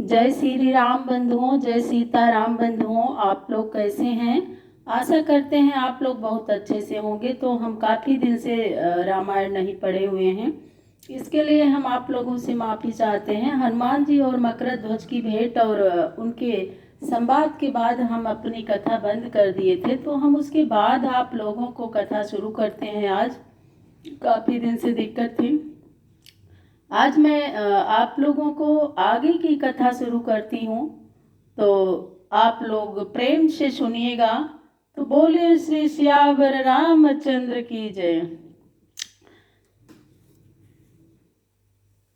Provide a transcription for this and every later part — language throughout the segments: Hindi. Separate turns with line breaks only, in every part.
जय श्री राम बंधुओं, जय सीताराम बंधुओं। आप लोग कैसे हैं? आशा करते हैं आप लोग बहुत अच्छे से होंगे। तो हम काफ़ी दिन से रामायण नहीं पढ़े हुए हैं, इसके लिए हम आप लोगों से माफ़ी चाहते हैं। हनुमान जी और मकरध्वज की भेंट और उनके संवाद के बाद हम अपनी कथा बंद कर दिए थे, तो हम उसके बाद आप लोगों को कथा शुरू करते हैं। आज काफ़ी दिन से दिक्कत थी। आज मैं आप लोगों को आगे की कथा शुरू करती हूँ, तो आप लोग प्रेम से सुनिएगा। तो बोले श्री श्यावर रामचंद्र की जय।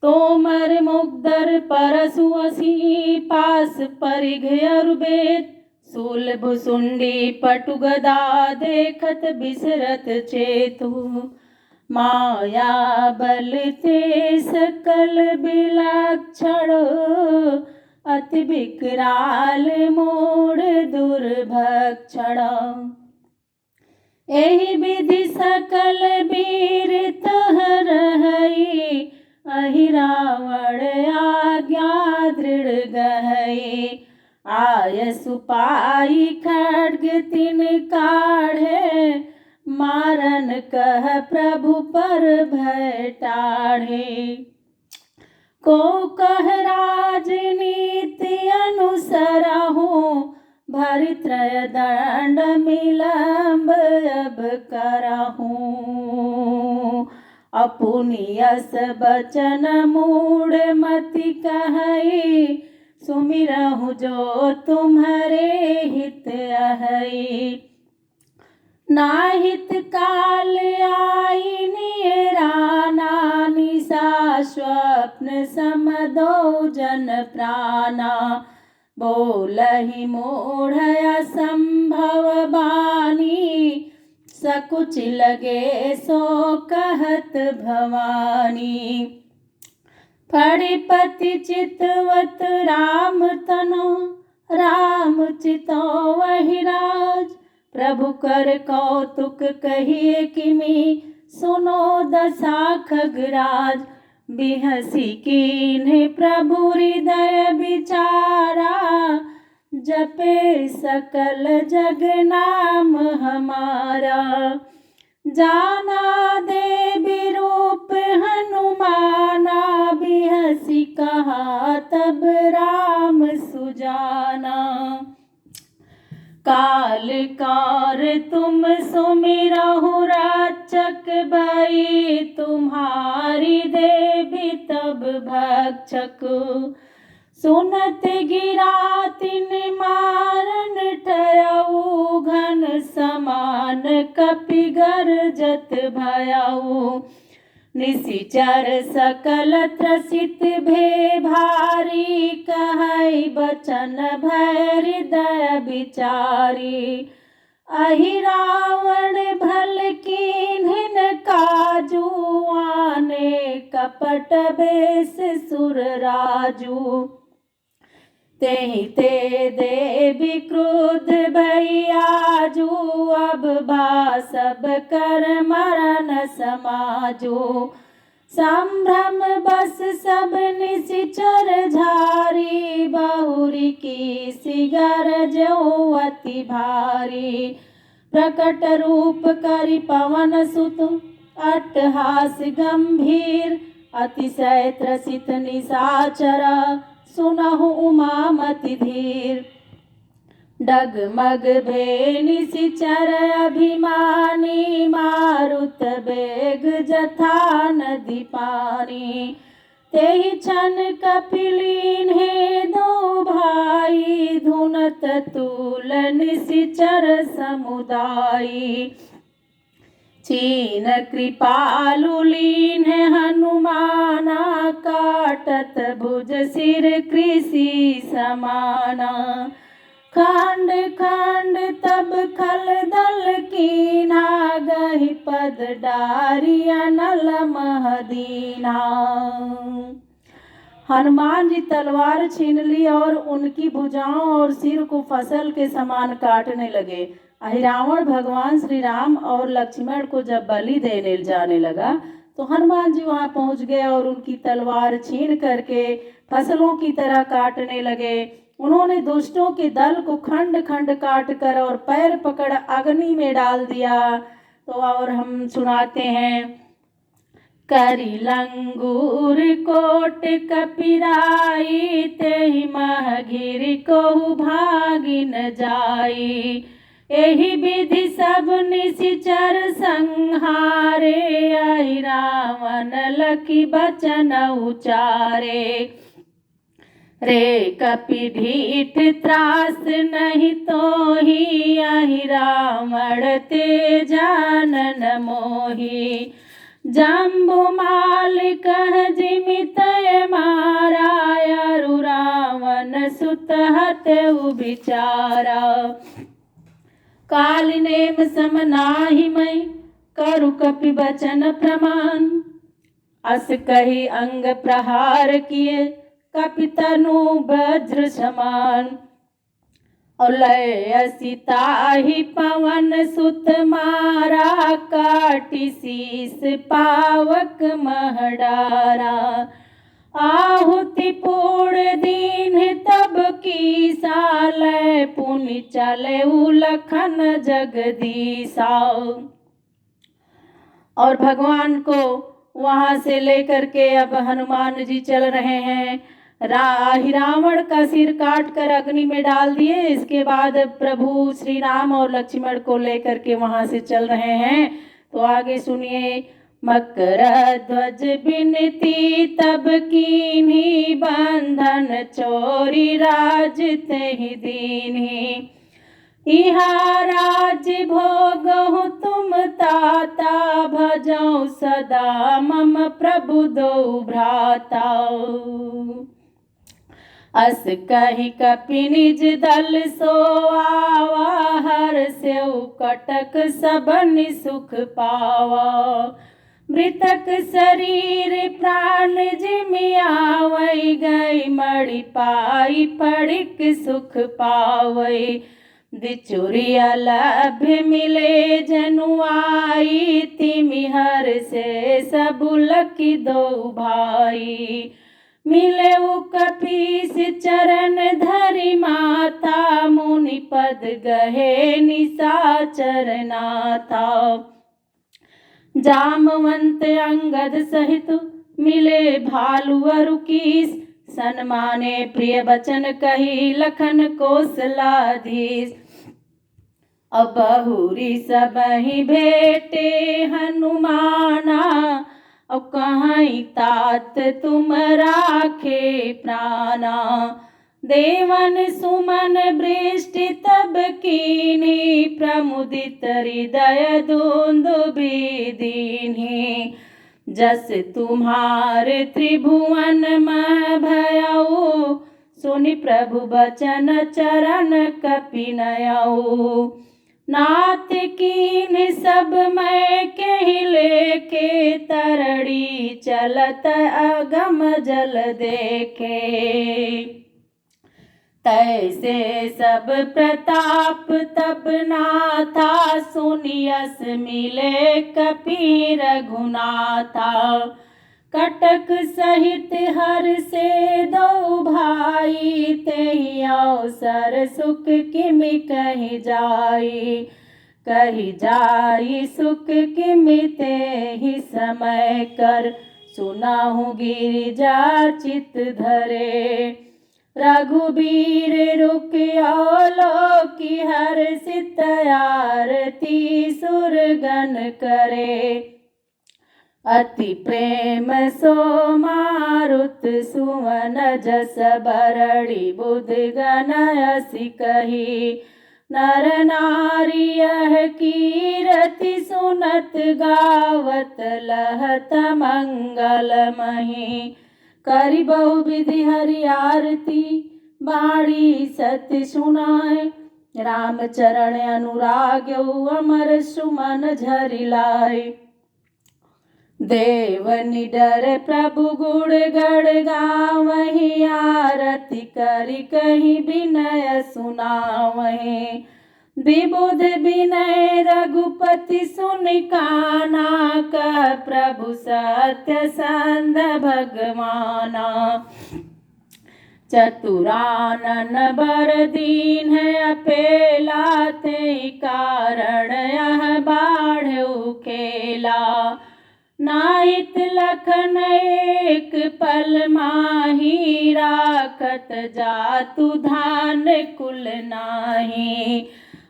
तोमर मुग्धर परसु असी पास परिघ अरुबेद सूल भुसुंडी पटुगदा देखत बिसरत चेतु माया बल ते सकल विलक्षण अति विकराल मूढ़ दुर्भक्षण एहि विधि सकल वीर तह रहई अहि रावण आज्ञा दृढ़ गहई आय सुपाई खड्ग तिन काढ़े मारन कह प्रभु पर भय टाढ़े को कह राजनीति अनुसरहु भरित्रय दंड मिलंब अब करहु अपुनियस बचन मूढ़ मति कहई सुमिरहु जो तुम्हारे हित अहई नाहित काल आई निराना निशा स्वप्न समदो जन प्राणा बोलहि मूढ़ असंभव बानी सकुच लगे सो कहत भवानी फणिपति चितवत राम तनो राम चितो वही राज प्रभु कर कौतुक कहिए किमि सुनो दशा खगराज बिहसी कीन्ह प्रभु हृदय विचारा जपे सकल जग नाम हमारा जाना देवी रूप हनुमाना बिहसी कहा तब राम सुजाना काल कार तुम सुमिरहु रक्षक भई तुम्हारी देवी तब भक्षक सुनत गिरा तिन मारन ठयऊ घन समान कपि गरजत भयऊ निशिचर सकल त्रसित भे भारी कहई बचन भय हृदय विचारी अहि रावण भल कीन्हिन काजू आने कपट बेस सुर राजू तेहि ते देवी क्रोध भैयाजू अब बा सब कर मरन समाजू संभ्रम बस सब निशिचर झारी बहुरी की सिगर जो अति भारी प्रकट रूप करि पवन सुत अट्टहास गंभीर अतिशय त्रसित निशाचर सुनहु उमामति धीर डगमग भे निशिचर अभिमानी मारुत बेग जथा नदी पानी तेहि क्षण कपिलीन हे दो भाई धुनत तूल निशिचर समुदायी चीन कृपालु लीन हनुमाना काटत भुज सिर कृषि समाना खंड खंड तब खल दल कीना गहि पद डारी अनल महदीना। हनुमान जी तलवार छीन ली और उनकी भुजाओं और सिर को फसल के समान काटने लगे। रावण भगवान श्री राम और लक्ष्मण को जब बलि देने जाने लगा तो हनुमान जी वहां पहुंच गए और उनकी तलवार छीन करके फसलों की तरह काटने लगे। उन्होंने दुष्टों के दल को खंड खंड काट कर और पैर पकड़ अग्नि में डाल दिया। तो और हम सुनाते हैं, करी लंगूर कोट कपिराई, तेहि महगिर को भागी न जाई। एहि विधि सब निशिचर संहारे, आई रावण लखी बचन उचारे। रे कपि ढीठ त्रास नहीं तो ही, आहि रावण ते जानन मोही। जम्बुमाल कह जिमित मारा, अरु रावण सुत हतउ बिचारा। काल नेम सम नाहि मैं, करु कपि बचन प्रमाण। अस कही अंग प्रहार किए, कपि तनु वज्र समान। और लय असिताहि पवन सुत मारा, काटी शीस पावक महडारा। आहुति पूर्ण दीन तब की साल, पुनि चले उलखन जगदीशा। और भगवान को वहां से लेकर के अब हनुमान जी चल रहे हैं। रावण का सिर काट कर अग्नि में डाल दिए। इसके बाद प्रभु श्री राम और लक्ष्मण को लेकर के वहां से चल रहे हैं। तो आगे सुनिए, मकर ध्वज बिनती तब कीन्ही, बंधन चोरी राज तेहि दीन्ही। इहा राज्य भोगहु तुम ताता, भजौ सदा मम प्रभु दो भ्राता। अस कहि कपि निज दल सो आवा, हर्षउ कटक सब सुख पावा। मृतक शरीर प्राण जिमि आवै, गई मणि पाई पड़िक सुख पावै। दिचुरिया लभ्य मिले जनु आई, तिमि हर्षे सबु लखि दो भाई। मिले कपीस चरण धरि माता, मुनि पद गहे निशाचर नाथा। जामवंत अंगद सहित मिले भालु अरु कीस, सन्माने प्रिय बचन कही लखन कौशलाधीश। अब बहुरी सबहि भेटे हनुमाना, अब कहीं तात तुम राखे प्राणा। देवन सुमन वृष्टि तब कीन्ही, प्रमुदित हृदय दुन्दुभि दीन्ही। जस तुम्हार त्रिभुवन मह भयउ, सुनि प्रभु बचन चरण कपि नयउ। नाथ कीन्ह सब मैं कहि लेके, तरड़ी चलत अगम जल देखे। तैसे सब प्रताप तब नाथा, सुनियस मिले कपि रघुनाथा। कटक सहित हर्षे दो भाई, तेहि अवसर सुख किमि कहि जाई। कहि जाई सुख किमि तेहि समय कर, सुनाहु गिरिजा चित धरे। रघुबीर रुक अवलोकि, हर्षित आरती सुरगण करे। अति प्रेम सो मारुत सुवन, जस बरड़ी बुध गण असि कही। नर नारी यह कीरति सुनत, गावत लहत मंगलमहि। करि बहु विधि हरि आरती, बाणी सत्य सुनाए। राम चरण अनुराग्यउ, अमर सुमन झरि लाए। देव निडर प्रभु गुण गण गावहि, आरती करि कहि विनय सुनावहि। विबुध विनय रघुपति सुन काना, कह प्रभु सत्य संध भगवाना। चतुरानन बर दीन है अपेला, ते कारण यह बाढ़ उकेला। नाहित लखन एक पल माही, राखत जातु धान कुल नाही।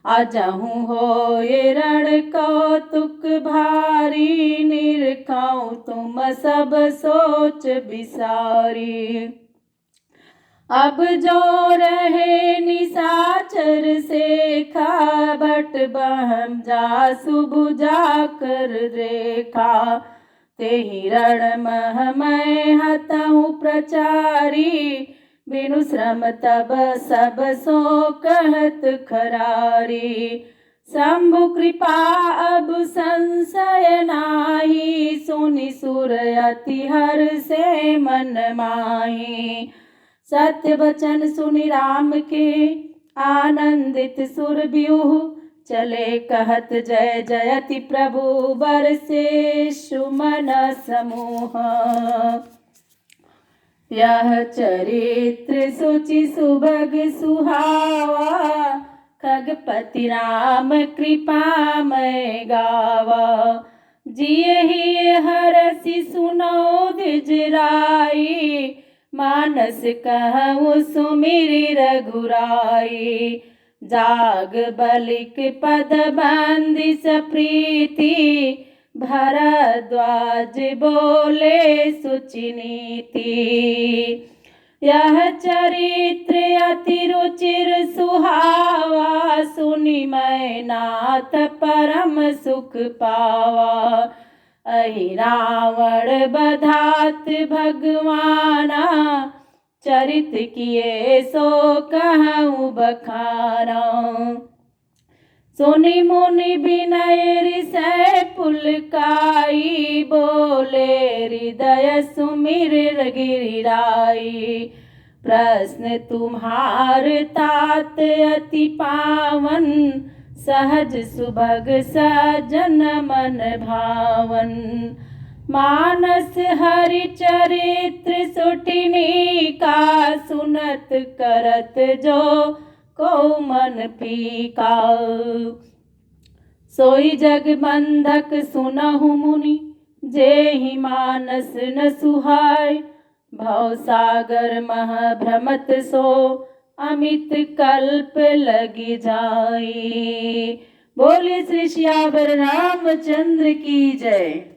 अजहु होए रण कौतुक भारी, निरखाऊं तुम सब सोच बिसारी। अब जो रहे निशाचर से खा, बट बहम जासु बुझा कर रेखा। तेहि रण मह मैं हतहु प्रचारी, बिनु श्रम तब सब सो कहत खरारी। शंभु कृपा अब संशय नाही, सुनि सुर अति हर्षे मन माही। सत्य वचन सुनि राम के, आनंदित सुर व्यूह चले कहत जय जयति प्रभु बरसे सुमन समूह। यह चरित्र सुचि सुभग सुहावा, खगपति राम कृपा मैं गावा। जिये ही हरसि सुनो दिजराई, मानस कहूँ सुमिरि रघुराई। जाग बलिक पद बंदी सप्रीति, भरद्वाज बोले सुचि नीति। यह चरित्र अति रुचिर सुहावा, सुनि मैं नाथ परम सुख पावा। अहि रावण बधात भगवाना, चरित किए सो कहूँ बखाना। सुनि मुनि विनय ऋषय पुलकाई, बोले हृदय सुमिर गिरिराई। प्रश्न तुम्हार तात अति पावन, सहज सुभग सजन मन भावन। मानस हरि चरित्र सुटिनी का, सुनत करत जो को मन फीका। सोई जग बंधक सुनहु मुनि, जेहि मानस न सुहाय। भव सागर मह भ्रमत सो, अमित कल्प लगी जाई। बोले श्री सियावर रामचंद्र की जय।